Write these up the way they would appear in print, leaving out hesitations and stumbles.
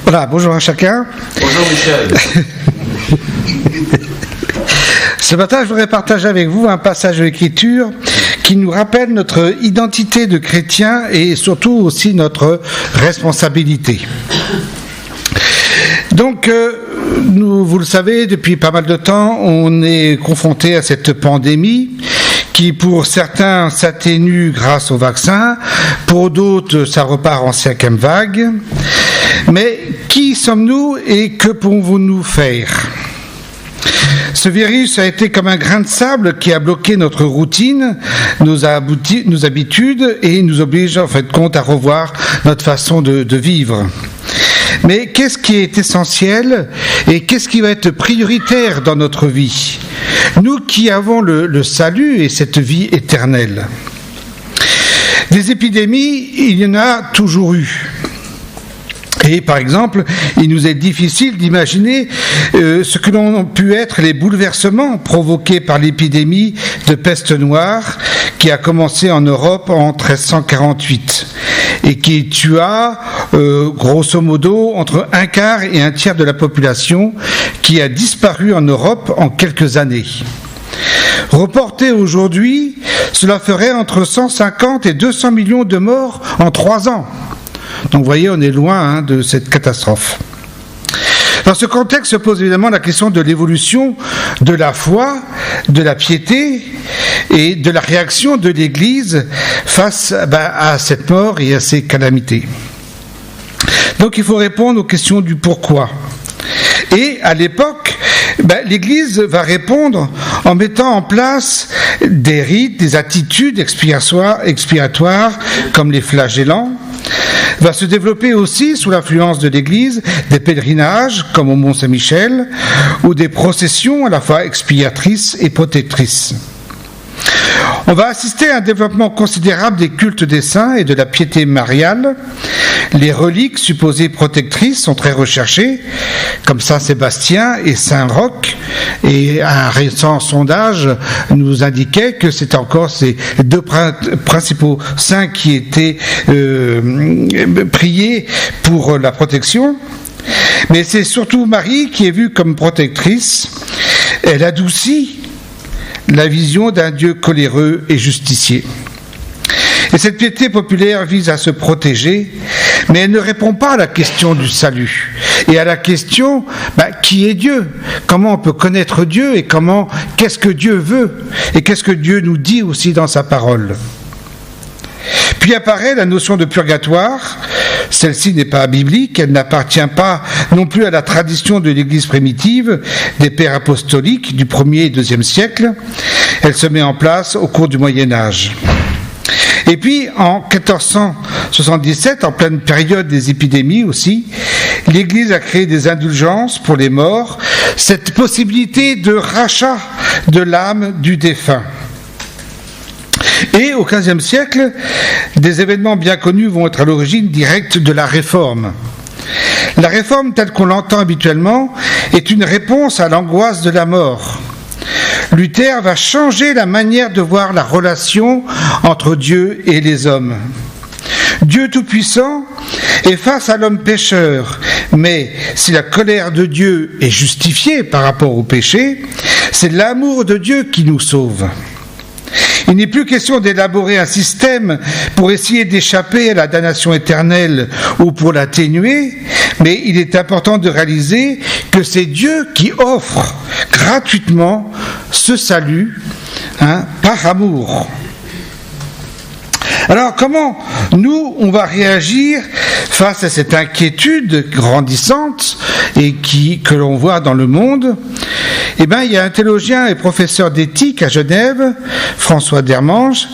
Voilà, bonjour à chacun. Bonjour Michel. Ce matin, je voudrais partager avec vous un passage de l'Écriture qui nous rappelle notre identité de chrétien et surtout aussi notre responsabilité. Donc, nous, vous le savez, depuis pas mal de temps, on est confronté à cette pandémie qui, pour certains, s'atténue grâce au vaccin, pour d'autres, ça repart en 5e vague. Mais qui sommes-nous et que pouvons-nous faire ? Ce virus a été comme un grain de sable qui a bloqué notre routine, nos habitudes et nous oblige en fait compte à revoir notre façon de vivre. Mais qu'est-ce qui est essentiel et qu'est-ce qui va être prioritaire dans notre vie ? Nous qui avons le salut et cette vie éternelle. Des épidémies, il y en a toujours eu. Et par exemple, il nous est difficile d'imaginer ce que l'on pu être les bouleversements provoqués par l'épidémie de peste noire qui a commencé en Europe en 1348 et qui tua grosso modo entre un quart et un tiers de la population qui a disparu en Europe en quelques années. Reporté aujourd'hui, cela ferait entre 150 et 200 millions de morts en 3 ans. Donc vous voyez, on est loin de cette catastrophe. Dans ce contexte se pose évidemment la question de l'évolution de la foi, de la piété et de la réaction de l'Église face à cette mort et à ces calamités. Donc il faut répondre aux questions du pourquoi. Et à l'époque, l'Église va répondre en mettant en place des rites, des attitudes expiratoires comme les flagellants. Va se développer aussi, sous l'influence de l'Église, des pèlerinages, comme au Mont Saint-Michel, ou des processions à la fois expiatrices et protectrices. On va assister à un développement considérable des cultes des saints et de la piété mariale. Les reliques supposées protectrices sont très recherchées, comme Saint Sébastien et Saint Roch. Et un récent sondage nous indiquait que c'était encore ces deux principaux saints qui étaient priés pour la protection. Mais c'est surtout Marie qui est vue comme protectrice. Elle adoucit la vision d'un Dieu coléreux et justicier. Et cette piété populaire vise à se protéger, mais elle ne répond pas à la question du salut et à la question qui est Dieu ? Comment on peut connaître Dieu et qu'est-ce que Dieu veut et qu'est-ce que Dieu nous dit aussi dans sa parole ? Puis apparaît la notion de purgatoire. Celle-ci n'est pas biblique, elle n'appartient pas non plus à la tradition de l'Église primitive, des pères apostoliques du 1er et 2e siècle. Elle se met en place au cours du Moyen Âge. Et puis, en 1477, en pleine période des épidémies aussi, l'Église a créé des indulgences pour les morts, cette possibilité de rachat de l'âme du défunt. Et au XVe siècle, des événements bien connus vont être à l'origine directe de la Réforme. La Réforme, telle qu'on l'entend habituellement, est une réponse à l'angoisse de la mort. Luther va changer la manière de voir la relation entre Dieu et les hommes. Dieu Tout-Puissant est face à l'homme pécheur, mais si la colère de Dieu est justifiée par rapport au péché, c'est l'amour de Dieu qui nous sauve. Il n'est plus question d'élaborer un système pour essayer d'échapper à la damnation éternelle ou pour l'atténuer, mais il est important de réaliser que c'est Dieu qui offre gratuitement ce salut par amour. Alors comment nous, on va réagir face à cette inquiétude grandissante et que l'on voit dans le monde ? Il y a un théologien et professeur d'éthique à Genève, François Dermange,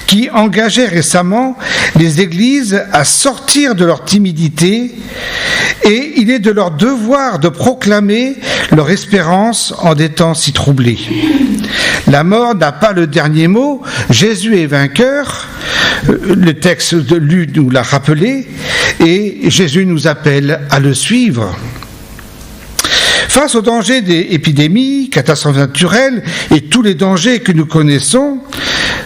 qui engageait récemment les églises à sortir de leur timidité et il est de leur devoir de proclamer leur espérance en des temps si troublés. La mort n'a pas le dernier mot, Jésus est vainqueur, le texte lu nous l'a rappelé, et Jésus nous appelle à le suivre. Face aux dangers des épidémies, catastrophes naturelles et tous les dangers que nous connaissons,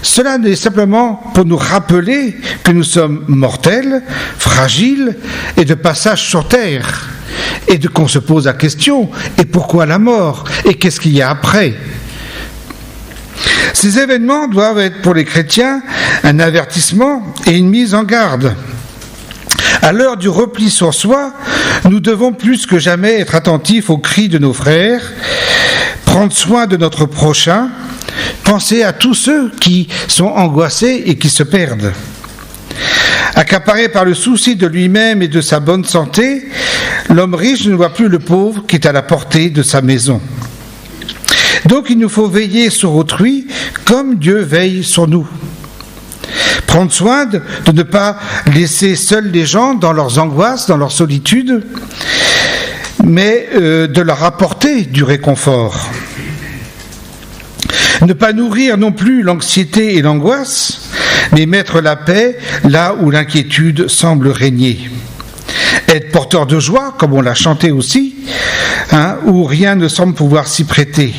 cela n'est simplement pour nous rappeler que nous sommes mortels, fragiles et de passage sur terre. et qu'on se pose la question, et pourquoi la mort? Et qu'est-ce qu'il y a après? Ces événements doivent être pour les chrétiens un avertissement et une mise en garde. À l'heure du repli sur soi, nous devons plus que jamais être attentifs aux cris de nos frères, prendre soin de notre prochain, penser à tous ceux qui sont angoissés et qui se perdent. Accaparé par le souci de lui-même et de sa bonne santé, l'homme riche ne voit plus le pauvre qui est à la portée de sa maison. Donc il nous faut veiller sur autrui comme Dieu veille sur nous. Prendre soin de ne pas laisser seuls les gens dans leurs angoisses, dans leur solitude, mais de leur apporter du réconfort. Ne pas nourrir non plus l'anxiété et l'angoisse, mais mettre la paix là où l'inquiétude semble régner. Être porteur de joie, comme on l'a chanté aussi, où rien ne semble pouvoir s'y prêter.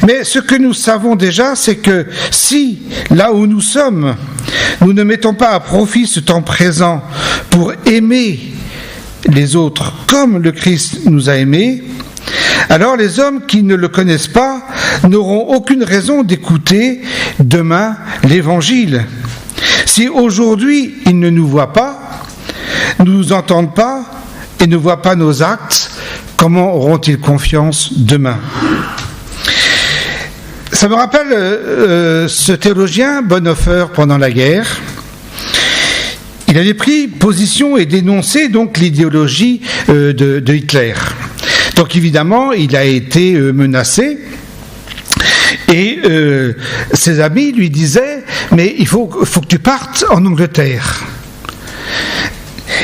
Mais ce que nous savons déjà, c'est que si, là où nous sommes, nous ne mettons pas à profit ce temps présent pour aimer les autres comme le Christ nous a aimés, alors les hommes qui ne le connaissent pas n'auront aucune raison d'écouter demain l'Évangile. Si aujourd'hui ils ne nous voient pas, ne nous entendent pas et ne voient pas nos actes, comment auront-ils confiance demain ? Ça me rappelle ce théologien Bonhoeffer pendant la guerre. Il avait pris position et dénoncé donc l'idéologie de Hitler. Donc évidemment, il a été menacé et ses amis lui disaient « mais il faut que tu partes en Angleterre ».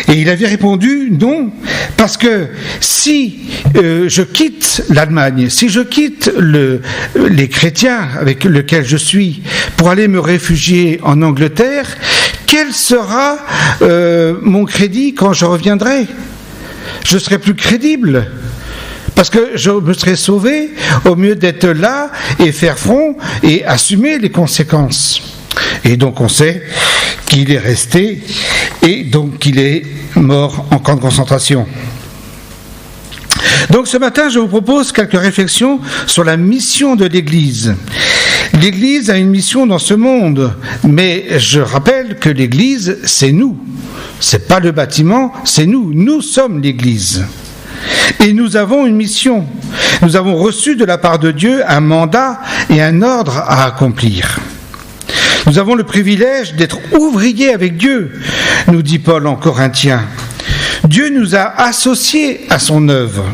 Et il avait répondu non, parce que si je quitte l'Allemagne, si je quitte les chrétiens avec lesquels je suis pour aller me réfugier en Angleterre, quel sera mon crédit quand je reviendrai ? Je serai plus crédible. Parce que je me serais sauvé au mieux d'être là et faire front et assumer les conséquences. Et donc on sait qu'il est resté et donc qu'il est mort en camp de concentration. Donc ce matin, je vous propose quelques réflexions sur la mission de l'Église. L'Église a une mission dans ce monde, mais je rappelle que l'Église, c'est nous. C'est pas le bâtiment, c'est nous. Nous sommes l'Église. Et nous avons une mission. Nous avons reçu de la part de Dieu un mandat et un ordre à accomplir. Nous avons le privilège d'être ouvriers avec Dieu, nous dit Paul en Corinthiens. Dieu nous a associés à son œuvre.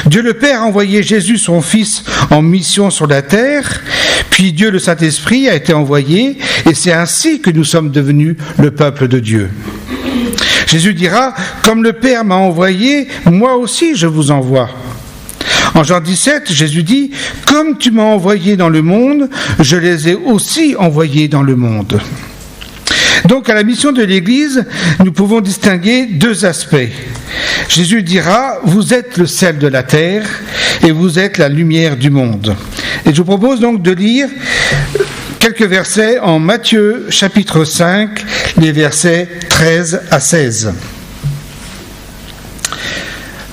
Dieu le Père a envoyé Jésus, son Fils, en mission sur la terre, puis Dieu le Saint-Esprit a été envoyé, et c'est ainsi que nous sommes devenus le peuple de Dieu. Jésus dira, comme le Père m'a envoyé, moi aussi je vous envoie. En Jean 17, Jésus dit, comme tu m'as envoyé dans le monde, je les ai aussi envoyés dans le monde. Donc à la mission de l'Église, nous pouvons distinguer deux aspects. Jésus dira, vous êtes le sel de la terre et vous êtes la lumière du monde. Et je vous propose donc de lire quelques versets en Matthieu chapitre 5, les versets 13 à 16.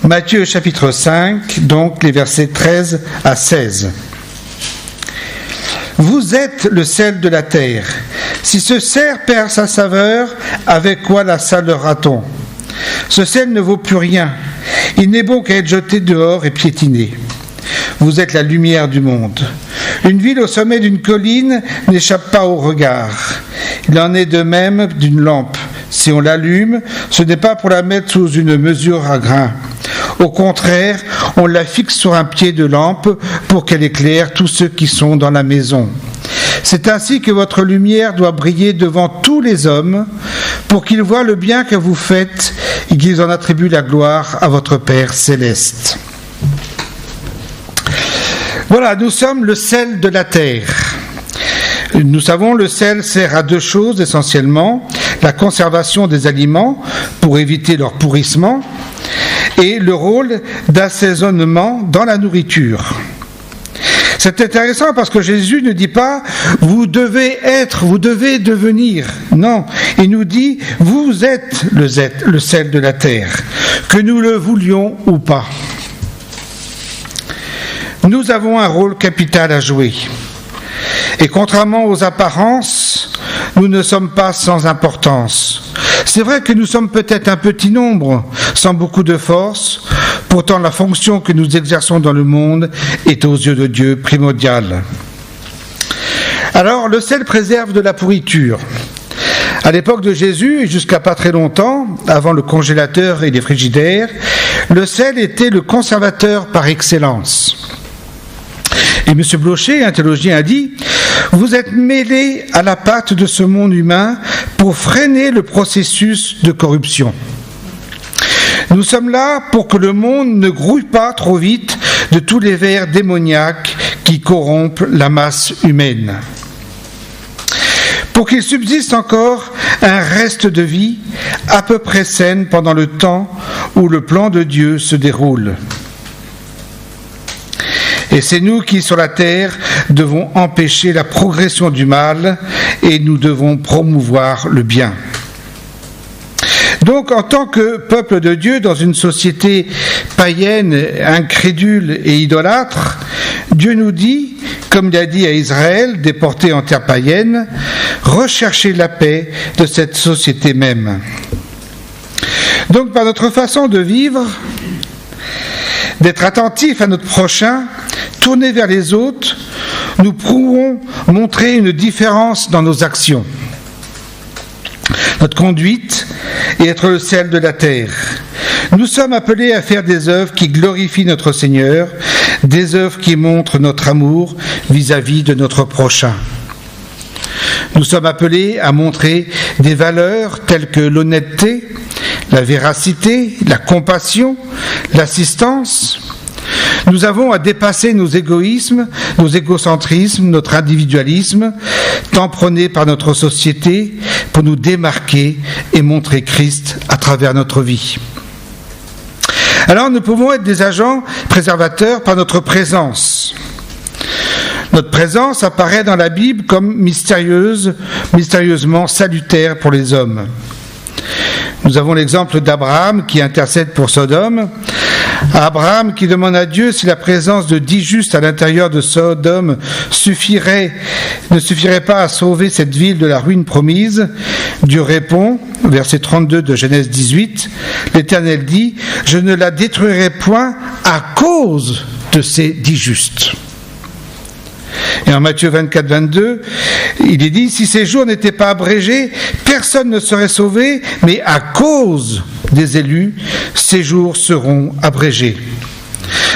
Matthieu chapitre 5, donc les versets 13 à 16. Vous êtes le sel de la terre. Si ce sel perd sa saveur, avec quoi la salera-t-on ? Ce sel ne vaut plus rien. Il n'est bon qu'à être jeté dehors et piétiné. Vous êtes la lumière du monde. Une ville au sommet d'une colline n'échappe pas au regard. Il en est de même d'une lampe. Si on l'allume, ce n'est pas pour la mettre sous une mesure à grains. Au contraire, on la fixe sur un pied de lampe pour qu'elle éclaire tous ceux qui sont dans la maison. C'est ainsi que votre lumière doit briller devant tous les hommes pour qu'ils voient le bien que vous faites et qu'ils en attribuent la gloire à votre Père céleste. Voilà, nous sommes le sel de la terre. Nous savons, le sel sert à deux choses essentiellement, la conservation des aliments pour éviter leur pourrissement et le rôle d'assaisonnement dans la nourriture. C'est intéressant parce que Jésus ne dit pas « vous devez être, vous devez devenir ». Non, il nous dit « vous êtes le sel de la terre, que nous le voulions ou pas ». Nous avons un rôle capital à jouer. Et contrairement aux apparences, nous ne sommes pas sans importance. C'est vrai que nous sommes peut-être un petit nombre, sans beaucoup de force, pourtant la fonction que nous exerçons dans le monde est aux yeux de Dieu primordiale. Alors, le sel préserve de la pourriture. À l'époque de Jésus, et jusqu'à pas très longtemps, avant le congélateur et les frigidaires, le sel était le conservateur par excellence. Et M. Blocher, un théologien, a dit « Vous êtes mêlés à la pâte de ce monde humain pour freiner le processus de corruption. Nous sommes là pour que le monde ne grouille pas trop vite de tous les vers démoniaques qui corrompent la masse humaine. Pour qu'il subsiste encore un reste de vie à peu près saine pendant le temps où le plan de Dieu se déroule. Et c'est nous qui, sur la terre, devons empêcher la progression du mal et nous devons promouvoir le bien. Donc, en tant que peuple de Dieu, dans une société païenne, incrédule et idolâtre, Dieu nous dit, comme il a dit à Israël, déporté en terre païenne, recherchez la paix de cette société même. Donc, par notre façon de vivre, d'être attentifs à notre prochain, tournés vers les autres, nous pourrons montrer une différence dans nos actions, notre conduite et être le sel de la terre. Nous sommes appelés à faire des œuvres qui glorifient notre Seigneur, des œuvres qui montrent notre amour vis-à-vis de notre prochain. Nous sommes appelés à montrer des valeurs telles que l'honnêteté, la véracité, la compassion, l'assistance. Nous avons à dépasser nos égoïsmes, nos égocentrismes, notre individualisme, tant prônés par notre société, pour nous démarquer et montrer Christ à travers notre vie. Alors nous pouvons être des agents préservateurs par notre présence. Notre présence apparaît dans la Bible comme mystérieusement salutaire pour les hommes. Nous avons l'exemple d'Abraham qui intercède pour Sodome. Abraham qui demande à Dieu si la présence de 10 justes à l'intérieur de Sodome ne suffirait pas à sauver cette ville de la ruine promise. Dieu répond, verset 32 de Genèse 18, l'Éternel dit « Je ne la détruirai point à cause de ces 10 justes ». Et en Matthieu 24, 22, il est dit « Si ces jours n'étaient pas abrégés, personne ne serait sauvé, mais à cause des élus, ces jours seront abrégés. »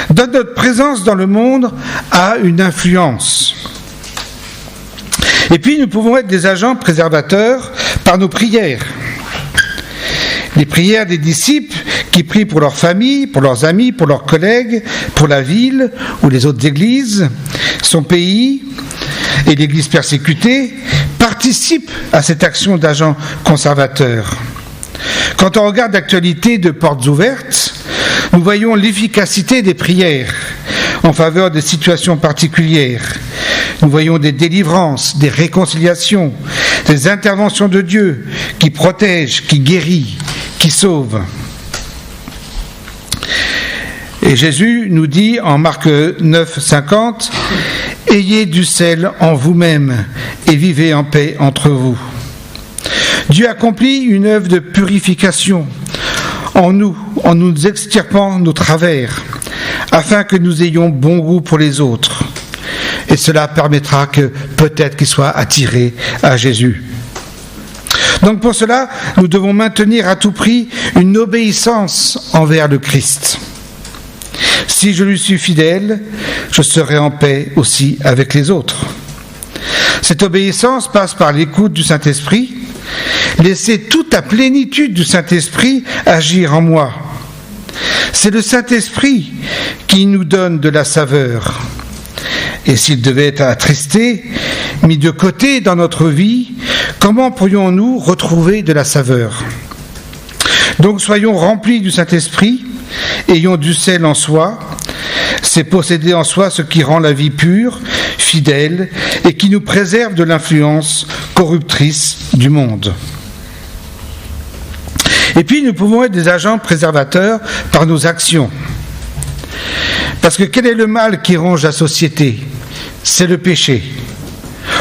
Donc notre présence dans le monde a une influence. Et puis nous pouvons être des agents préservateurs par nos prières. Les prières des disciples qui prient pour leur famille, pour leurs amis, pour leurs collègues, pour la ville ou les autres églises, son pays et l'église persécutée participent à cette action d'agent conservateur. Quand on regarde l'actualité de Portes Ouvertes, nous voyons l'efficacité des prières en faveur de situations particulières. Nous voyons des délivrances, des réconciliations, des interventions de Dieu qui protègent, qui guérit, qui sauve. Et Jésus nous dit en Marc 9, 50, « Ayez du sel en vous-même et vivez en paix entre vous. » Dieu accomplit une œuvre de purification en nous extirpant nos travers, afin que nous ayons bon goût pour les autres. Et cela permettra que peut-être qu'ils soient attirés à Jésus. Donc pour cela, nous devons maintenir à tout prix une obéissance envers le Christ. Si je lui suis fidèle, je serai en paix aussi avec les autres. Cette obéissance passe par l'écoute du Saint-Esprit. Laisser toute la plénitude du Saint-Esprit agir en moi. C'est le Saint-Esprit qui nous donne de la saveur. Et s'il devait être attristé, mis de côté dans notre vie, comment pourrions-nous retrouver de la saveur ? Donc soyons remplis du Saint-Esprit, ayons du sel en soi, C'est posséder en soi ce qui rend la vie pure, fidèle et qui nous préserve de l'influence corruptrice du monde. Et puis nous pouvons être des agents préservateurs par nos actions. Parce que quel est le mal qui ronge la société ? C'est le péché.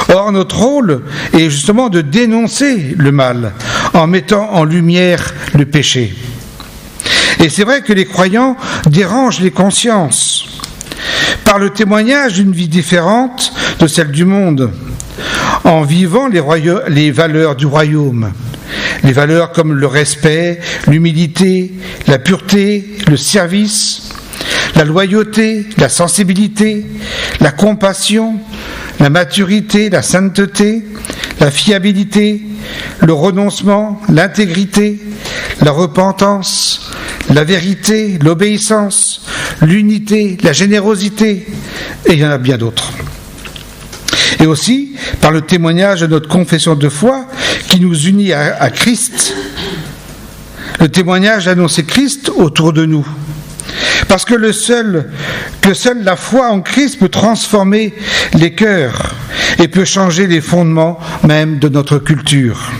Or, notre rôle est justement de dénoncer le mal en mettant en lumière le péché. Et c'est vrai que les croyants dérangent les consciences par le témoignage d'une vie différente de celle du monde, en vivant les valeurs du royaume. Les valeurs comme le respect, l'humilité, la pureté, le service, la loyauté, la sensibilité, la compassion, la maturité, la sainteté, la fiabilité, le renoncement, l'intégrité, la repentance, la vérité, l'obéissance, l'unité, la générosité, et il y en a bien d'autres. Et aussi par le témoignage de notre confession de foi qui nous unit à Christ, le témoignage d'annoncer Christ autour de nous. Parce que seule la foi en Christ peut transformer les cœurs et peut changer les fondements même de notre culture.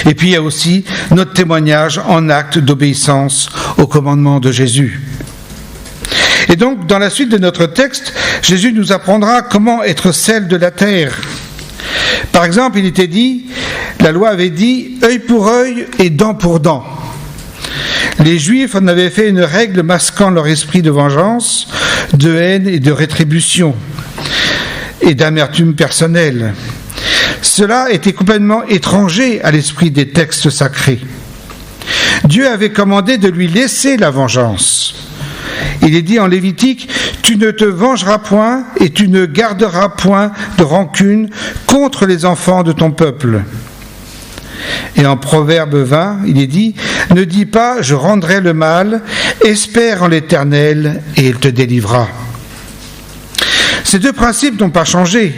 Et puis il y a aussi notre témoignage en acte d'obéissance au commandement de Jésus. Et donc, dans la suite de notre texte, Jésus nous apprendra comment être sel de la terre. Par exemple, il était dit, la loi avait dit, œil pour œil et dent pour dent. Les Juifs en avaient fait une règle masquant leur esprit de vengeance, de haine et de rétribution, et d'amertume personnelle. Cela était complètement étranger à l'esprit des textes sacrés. Dieu avait commandé de lui laisser la vengeance. Il est dit en Lévitique, « Tu ne te vengeras point et tu ne garderas point de rancune contre les enfants de ton peuple. » Et en Proverbe 20, il est dit, « Ne dis pas, je rendrai le mal, espère en l'Éternel et il te délivrera. » Ces deux principes n'ont pas changé.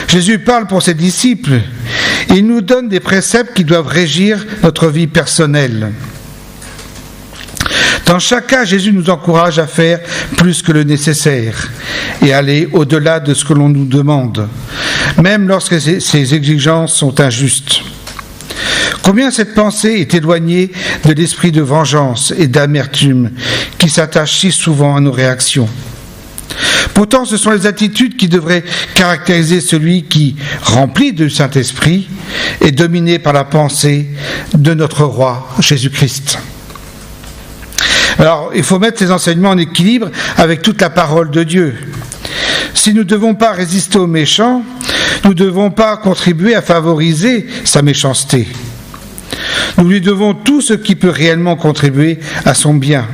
Jésus parle pour ses disciples. Il nous donne des préceptes qui doivent régir notre vie personnelle. Dans chaque cas, Jésus nous encourage à faire plus que le nécessaire et aller au-delà de ce que l'on nous demande, même lorsque ces exigences sont injustes. Combien cette pensée est éloignée de l'esprit de vengeance et d'amertume qui s'attache si souvent à nos réactions. Pourtant, ce sont les attitudes qui devraient caractériser celui qui, rempli du Saint-Esprit, est dominé par la pensée de notre roi Jésus-Christ. Alors, il faut mettre ces enseignements en équilibre avec toute la parole de Dieu. Si nous ne devons pas résister aux méchants, nous ne devons pas contribuer à favoriser sa méchanceté. Nous lui devons tout ce qui peut réellement contribuer à son bien.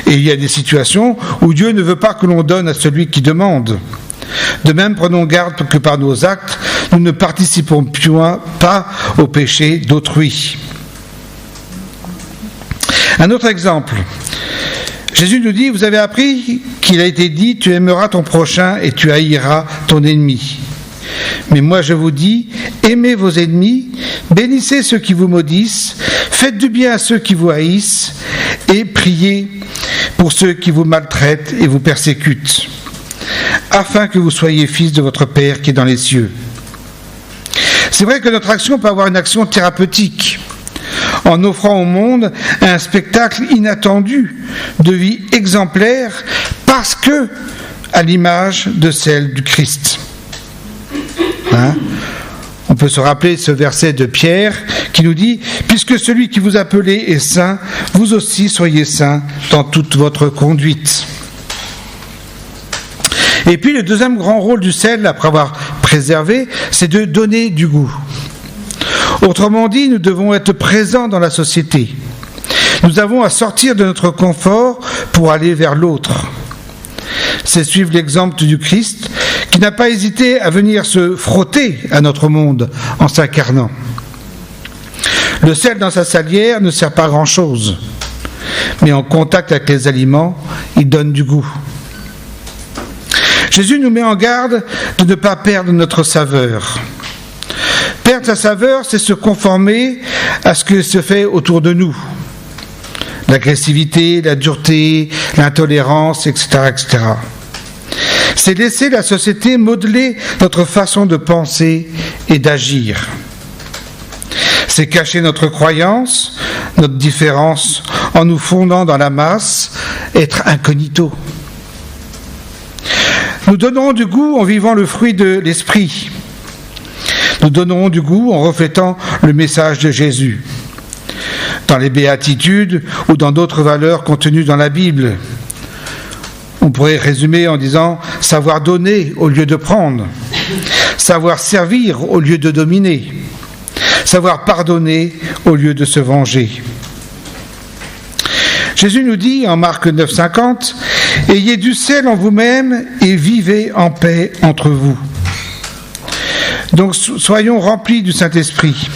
Et il y a des situations où Dieu ne veut pas que l'on donne à celui qui demande. De même, prenons garde que par nos actes, nous ne participons pas au péché d'autrui. Un autre exemple. Jésus nous dit, vous avez appris qu'il a été dit, tu aimeras ton prochain et tu haïras ton ennemi. Mais moi je vous dis, aimez vos ennemis, bénissez ceux qui vous maudissent, faites du bien à ceux qui vous haïssent et priez pour ceux qui vous maltraitent et vous persécutent, afin que vous soyez fils de votre Père qui est dans les cieux. C'est vrai que notre action peut avoir une action thérapeutique, en offrant au monde un spectacle inattendu de vie exemplaire parce que à l'image de celle du Christ. On peut se rappeler ce verset de Pierre qui nous dit « Puisque celui qui vous appelait est saint, vous aussi soyez saints dans toute votre conduite. » Et puis le deuxième grand rôle du sel, après avoir préservé, c'est de donner du goût. Autrement dit, nous devons être présents dans la société. Nous avons à sortir de notre confort pour aller vers l'autre. C'est suivre l'exemple du Christ qui n'a pas hésité à venir se frotter à notre monde en s'incarnant. Le sel dans sa salière ne sert pas à grand-chose, mais en contact avec les aliments, il donne du goût. Jésus nous met en garde de ne pas perdre notre saveur. Perdre sa saveur, c'est se conformer à ce que se fait autour de nous. L'agressivité, la dureté, l'intolérance, etc., etc. C'est laisser la société modeler notre façon de penser et d'agir. C'est cacher notre croyance, notre différence, en nous fondant dans la masse, être incognito. Nous donnerons du goût en vivant le fruit de l'esprit. Nous donnerons du goût en reflétant le message de Jésus, dans les béatitudes ou dans d'autres valeurs contenues dans la Bible. On pourrait résumer en disant savoir donner au lieu de prendre, savoir servir au lieu de dominer, savoir pardonner au lieu de se venger. Jésus nous dit en Marc 9,50 « Ayez du sel en vous-même et vivez en paix entre vous ». Donc soyons remplis du Saint-Esprit,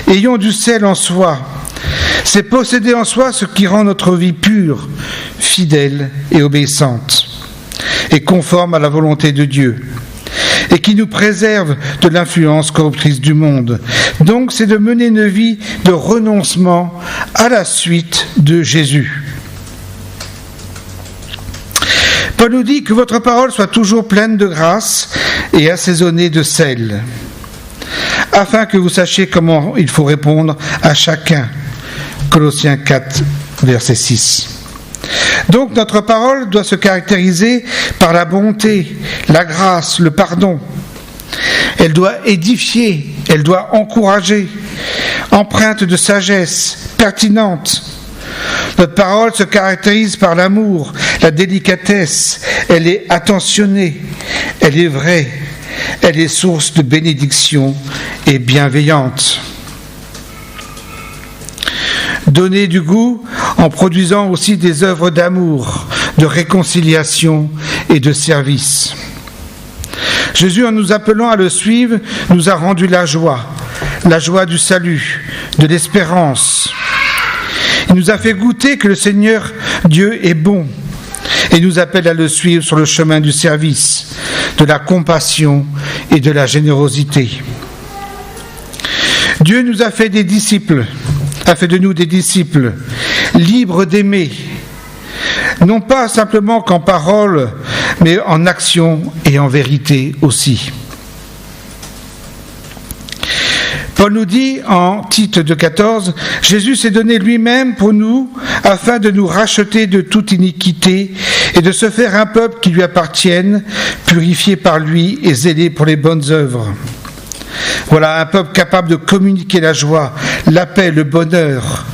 ayons du sel en soi. C'est posséder en soi ce qui rend notre vie pure, fidèle et obéissante, et conforme à la volonté de Dieu, et qui nous préserve de l'influence corruptrice du monde. Donc c'est de mener une vie de renoncement à la suite de Jésus. Paul nous dit que votre parole soit toujours pleine de grâce et assaisonnée de sel, afin que vous sachiez comment il faut répondre à chacun. Colossiens 4, verset 6. Donc notre parole doit se caractériser par la bonté, la grâce, le pardon. Elle doit édifier, elle doit encourager, empreinte de sagesse, pertinente. Notre parole se caractérise par l'amour, la délicatesse, elle est attentionnée, elle est vraie, elle est source de bénédiction et bienveillante. Donner du goût en produisant aussi des œuvres d'amour, de réconciliation et de service. Jésus, en nous appelant à le suivre, nous a rendu la joie du salut, de l'espérance. Il nous a fait goûter que le Seigneur Dieu est bon et nous appelle à le suivre sur le chemin du service, de la compassion et de la générosité. Dieu nous a fait des disciples, a fait de nous des disciples, libres d'aimer, non pas simplement qu'en parole, mais en action et en vérité aussi. Paul nous dit en Tite 2,14, « Jésus s'est donné lui-même pour nous, afin de nous racheter de toute iniquité et de se faire un peuple qui lui appartienne, purifié par lui et zélé pour les bonnes œuvres. » Voilà un peuple capable de communiquer la joie, la paix, le bonheur,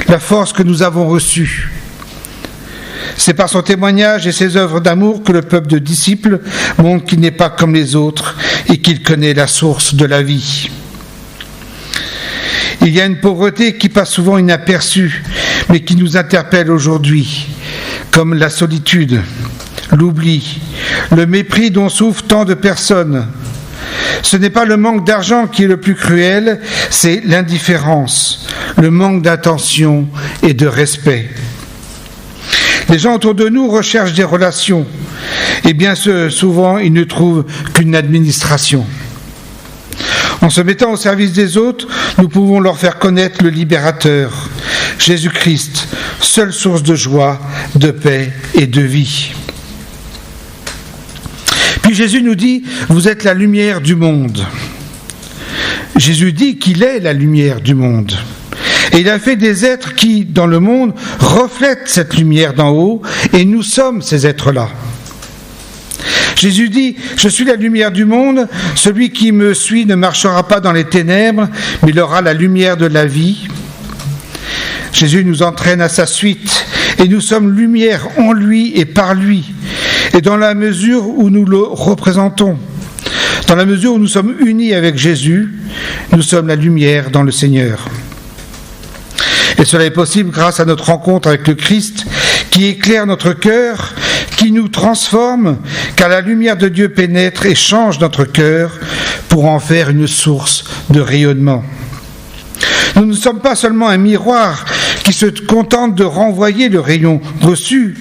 la force que nous avons reçue. C'est par son témoignage et ses œuvres d'amour que le peuple de disciples montre qu'il n'est pas comme les autres et qu'il connaît la source de la vie. Il y a une pauvreté qui passe souvent inaperçue, mais qui nous interpelle aujourd'hui, comme la solitude, l'oubli, le mépris dont souffrent tant de personnes. Ce n'est pas le manque d'argent qui est le plus cruel, c'est l'indifférence, le manque d'attention et de respect. Les gens autour de nous recherchent des relations, et bien souvent ils ne trouvent qu'une administration. En se mettant au service des autres, nous pouvons leur faire connaître le Libérateur, Jésus-Christ, seule source de joie, de paix et de vie. Puis Jésus nous dit, vous êtes la lumière du monde. Jésus dit qu'il est la lumière du monde. Et il a fait des êtres qui, dans le monde, reflètent cette lumière d'en haut, et nous sommes ces êtres-là. Jésus dit, je suis la lumière du monde, celui qui me suit ne marchera pas dans les ténèbres, mais il aura la lumière de la vie. Jésus nous entraîne à sa suite, et nous sommes lumière en lui et par lui, et dans la mesure où nous le représentons, dans la mesure où nous sommes unis avec Jésus, nous sommes la lumière dans le Seigneur. Et cela est possible grâce à notre rencontre avec le Christ, qui éclaire notre cœur, qui nous transforme, car la lumière de Dieu pénètre et change notre cœur pour en faire une source de rayonnement. Nous ne sommes pas seulement un miroir qui se contente de renvoyer le rayon reçu.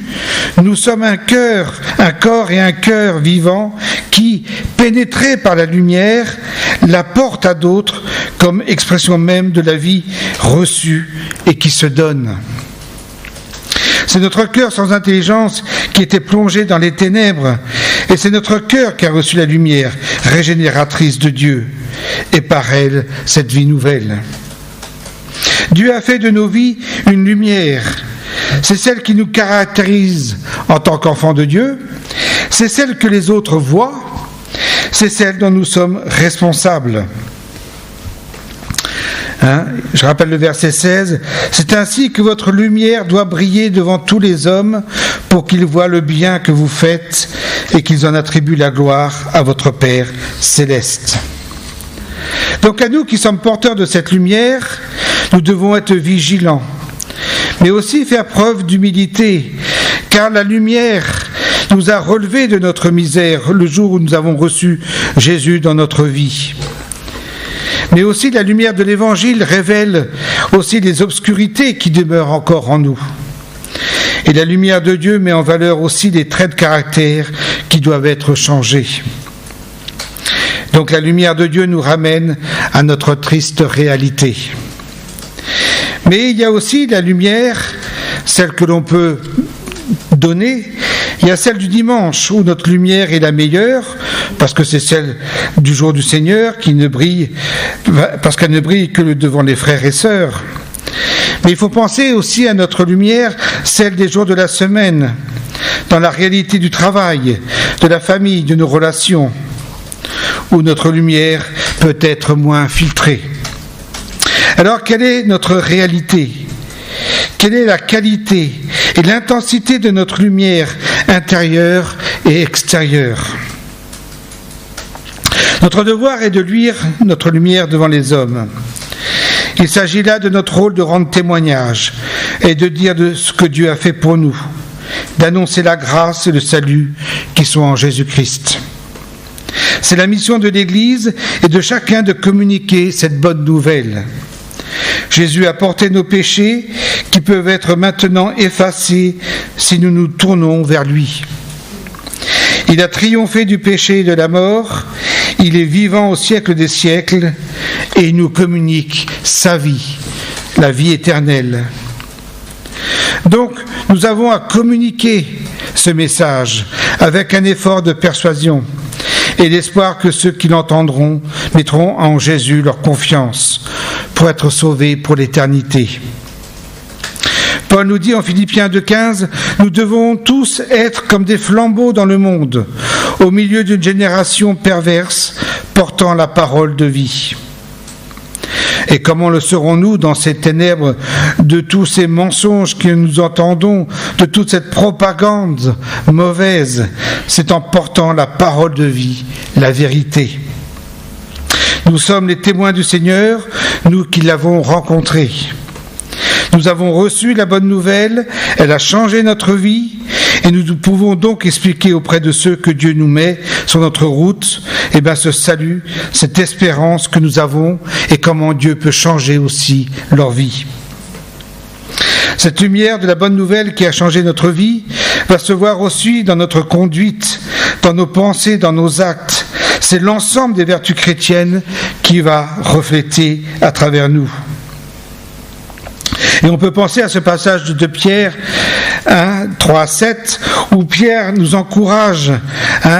Nous sommes un corps et un cœur vivant qui, pénétrés par la lumière, la portent à d'autres comme expression même de la vie reçue et qui se donne. C'est notre cœur sans intelligence qui était plongé dans les ténèbres, et c'est notre cœur qui a reçu la lumière régénératrice de Dieu, et par elle, cette vie nouvelle. Dieu a fait de nos vies une lumière. C'est celle qui nous caractérise en tant qu'enfants de Dieu, c'est celle que les autres voient, c'est celle dont nous sommes responsables. Je rappelle le verset 16. « C'est ainsi que votre lumière doit briller devant tous les hommes pour qu'ils voient le bien que vous faites et qu'ils en attribuent la gloire à votre Père céleste. » Donc à nous qui sommes porteurs de cette lumière, nous devons être vigilants, mais aussi faire preuve d'humilité, car la lumière nous a relevés de notre misère le jour où nous avons reçu Jésus dans notre vie. Mais aussi la lumière de l'Évangile révèle aussi les obscurités qui demeurent encore en nous. Et la lumière de Dieu met en valeur aussi les traits de caractère qui doivent être changés. Donc la lumière de Dieu nous ramène à notre triste réalité. Mais il y a aussi la lumière, celle que l'on peut donner. Il y a celle du dimanche où notre lumière est la meilleure, parce que c'est celle du jour du Seigneur qui ne brille, parce qu'elle ne brille que devant les frères et sœurs. Mais il faut penser aussi à notre lumière, celle des jours de la semaine, dans la réalité du travail, de la famille, de nos relations, où notre lumière peut être moins filtrée. Alors, quelle est notre réalité ? Quelle est la qualité et l'intensité de notre lumière intérieure et extérieure ? Notre devoir est de luire notre lumière devant les hommes. Il s'agit là de notre rôle de rendre témoignage et de dire de ce que Dieu a fait pour nous, d'annoncer la grâce et le salut qui sont en Jésus-Christ. C'est la mission de l'Église et de chacun de communiquer cette bonne nouvelle. Jésus a porté nos péchés qui peuvent être maintenant effacés si nous nous tournons vers lui. Il a triomphé du péché et de la mort, il est vivant au siècle des siècles et il nous communique sa vie, la vie éternelle. Donc, nous avons à communiquer ce message avec un effort de persuasion et l'espoir que ceux qui l'entendront mettront en Jésus leur confiance pour être sauvés pour l'éternité. Paul nous dit en Philippiens 2,15 « Nous devons tous être comme des flambeaux dans le monde, au milieu d'une génération perverse, portant la parole de vie. » Et comment le serons-nous dans ces ténèbres de tous ces mensonges que nous entendons, de toute cette propagande mauvaise? C'est en portant la parole de vie, la vérité. Nous sommes les témoins du Seigneur, nous qui l'avons rencontré. Nous avons reçu la bonne nouvelle, elle a changé notre vie, et nous pouvons donc expliquer auprès de ceux que Dieu nous met sur notre route, ce salut, cette espérance que nous avons, et comment Dieu peut changer aussi leur vie. Cette lumière de la bonne nouvelle qui a changé notre vie va se voir aussi dans notre conduite, dans nos pensées, dans nos actes. C'est l'ensemble des vertus chrétiennes qui va refléter à travers nous. Et on peut penser à ce passage de 2 Pierre 3-7, où Pierre nous encourage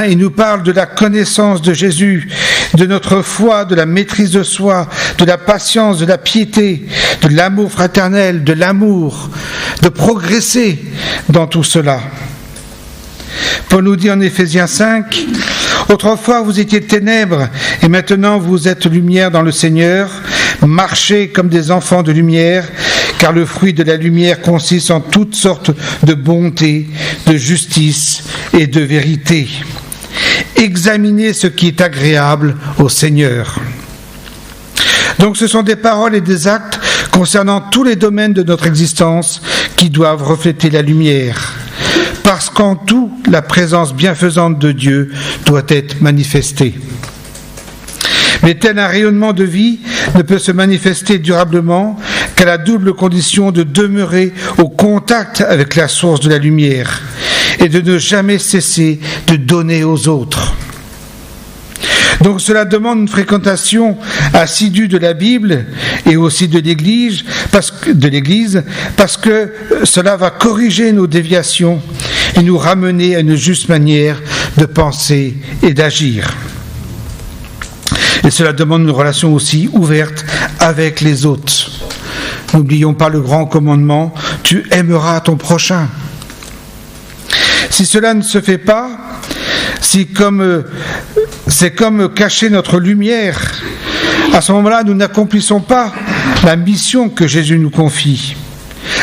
et nous parle de la connaissance de Jésus, de notre foi, de la maîtrise de soi, de la patience, de la piété, de l'amour fraternel, de l'amour, de progresser dans tout cela. Paul nous dit en Éphésiens 5, « Autrefois vous étiez ténèbres, et maintenant vous êtes lumière dans le Seigneur. Marchez comme des enfants de lumière, car le fruit de la lumière consiste en toutes sortes de bonté, de justice et de vérité. Examinez ce qui est agréable au Seigneur. » Donc ce sont des paroles et des actes concernant tous les domaines de notre existence qui doivent refléter la lumière. Parce qu'en tout, la présence bienfaisante de Dieu doit être manifestée. Mais tel un rayonnement de vie ne peut se manifester durablement qu'à la double condition de demeurer au contact avec la source de la lumière et de ne jamais cesser de donner aux autres. Donc cela demande une fréquentation assidue de la Bible et aussi de l'Église, parce que cela va corriger nos déviations et nous ramener à une juste manière de penser et d'agir. Et cela demande une relation aussi ouverte avec les autres. N'oublions pas le grand commandement, tu aimeras ton prochain. Si cela ne se fait pas, c'est comme cacher notre lumière. À ce moment-là, nous n'accomplissons pas la mission que Jésus nous confie.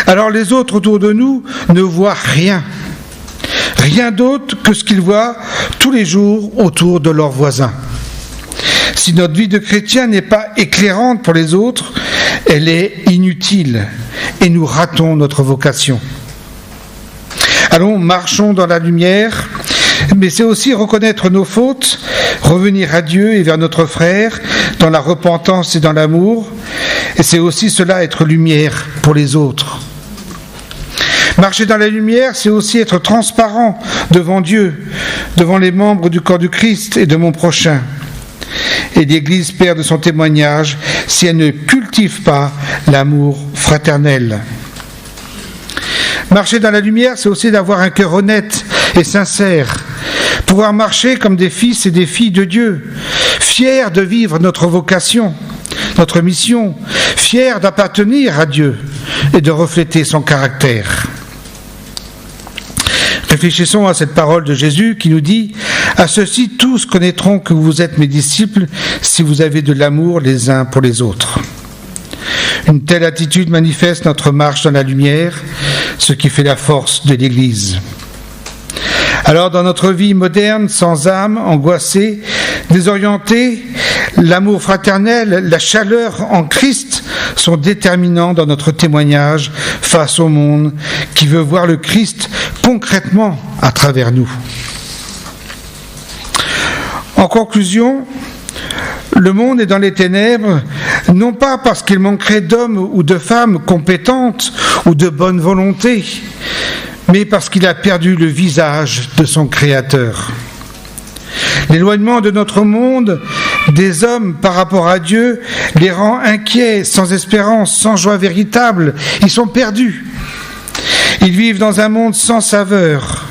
Alors les autres autour de nous ne voient rien d'autre que ce qu'ils voient tous les jours autour de leurs voisins. Si notre vie de chrétien n'est pas éclairante pour les autres, elle est inutile et nous ratons notre vocation. Allons, marchons dans la lumière, mais c'est aussi reconnaître nos fautes, revenir à Dieu et vers notre frère dans la repentance et dans l'amour, et c'est aussi cela être lumière pour les autres. Marcher dans la lumière, c'est aussi être transparent devant Dieu, devant les membres du corps du Christ et de mon prochain. Et l'Église perd de son témoignage si elle ne cultive pas l'amour fraternel. Marcher dans la lumière, c'est aussi d'avoir un cœur honnête et sincère. Pouvoir marcher comme des fils et des filles de Dieu, fiers de vivre notre vocation, notre mission, fiers d'appartenir à Dieu et de refléter son caractère. Réfléchissons à cette parole de Jésus qui nous dit « À ceux-ci, tous connaîtront que vous êtes mes disciples si vous avez de l'amour les uns pour les autres. » Une telle attitude manifeste notre marche dans la lumière, ce qui fait la force de l'Église. Alors, dans notre vie moderne, sans âme, angoissée, désorientée, l'amour fraternel, la chaleur en Christ sont déterminants dans notre témoignage face au monde qui veut voir le Christ concrètement à travers nous. En conclusion, le monde est dans les ténèbres, non pas parce qu'il manquerait d'hommes ou de femmes compétentes ou de bonne volonté, mais parce qu'il a perdu le visage de son Créateur. L'éloignement de notre monde, des hommes par rapport à Dieu, les rend inquiets, sans espérance, sans joie véritable. Ils sont perdus. Ils vivent dans un monde sans saveur,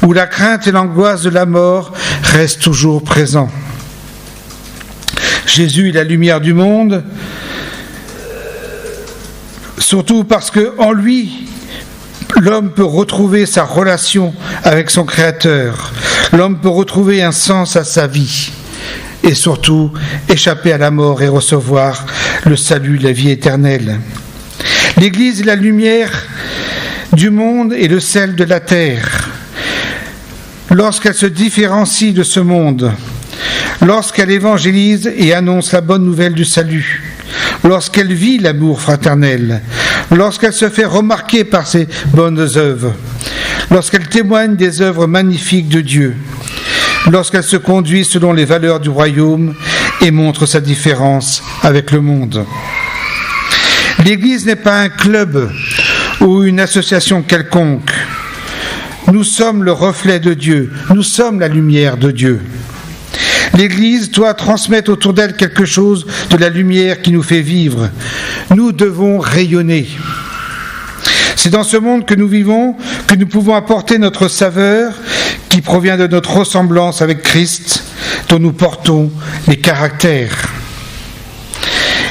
où la crainte et l'angoisse de la mort restent toujours présents. Jésus est la lumière du monde, surtout parce qu'en lui, l'homme peut retrouver sa relation avec son Créateur. L'homme peut retrouver un sens à sa vie et surtout échapper à la mort et recevoir le salut, la vie éternelle. L'Église est la lumière du monde et le sel de la terre. Lorsqu'elle se différencie de ce monde, lorsqu'elle évangélise et annonce la bonne nouvelle du salut, lorsqu'elle vit l'amour fraternel, lorsqu'elle se fait remarquer par ses bonnes œuvres, lorsqu'elle témoigne des œuvres magnifiques de Dieu, lorsqu'elle se conduit selon les valeurs du royaume et montre sa différence avec le monde. L'Église n'est pas un club ou une association quelconque. Nous sommes le reflet de Dieu, nous sommes la lumière de Dieu. L'Église doit transmettre autour d'elle quelque chose de la lumière qui nous fait vivre. Nous devons rayonner. C'est dans ce monde que nous vivons que nous pouvons apporter notre saveur qui provient de notre ressemblance avec Christ, dont nous portons les caractères.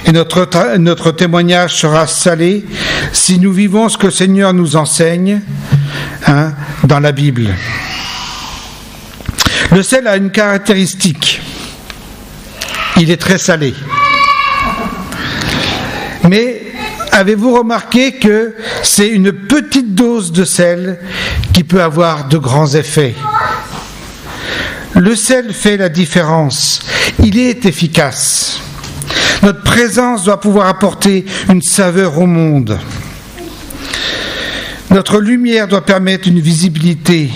Et notre témoignage sera salé si nous vivons ce que le Seigneur nous enseigne dans la Bible. Le sel a une caractéristique. Il est très salé. Mais avez-vous remarqué que c'est une petite dose de sel qui peut avoir de grands effets? Le sel fait la différence. Il est efficace. Notre présence doit pouvoir apporter une saveur au monde. Notre lumière doit permettre une visibilité,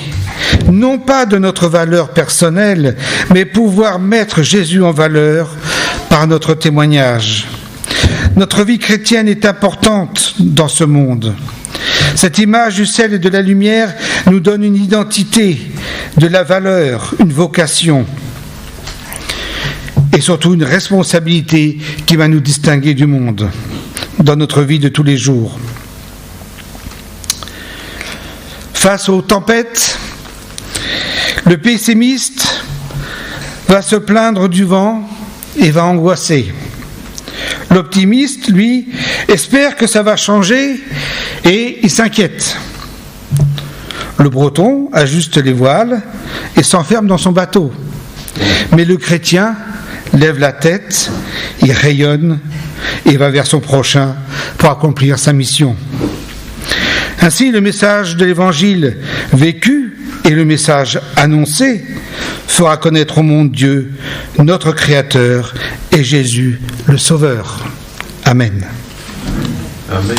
non pas de notre valeur personnelle, mais pouvoir mettre Jésus en valeur par notre témoignage. Notre vie chrétienne est importante dans ce monde. Cette image du sel et de la lumière nous donne une identité, de la valeur, une vocation. et surtout une responsabilité qui va nous distinguer du monde dans notre vie de tous les jours. Face aux tempêtes, le pessimiste va se plaindre du vent et va angoisser. L'optimiste, lui, espère que ça va changer et il s'inquiète. Le breton ajuste les voiles et s'enferme dans son bateau. Mais le chrétien lève la tête, il rayonne et va vers son prochain pour accomplir sa mission. Ainsi, le message de l'Évangile vécu et le message annoncé fera connaître au monde Dieu, notre Créateur, et Jésus, le Sauveur. Amen. Amen.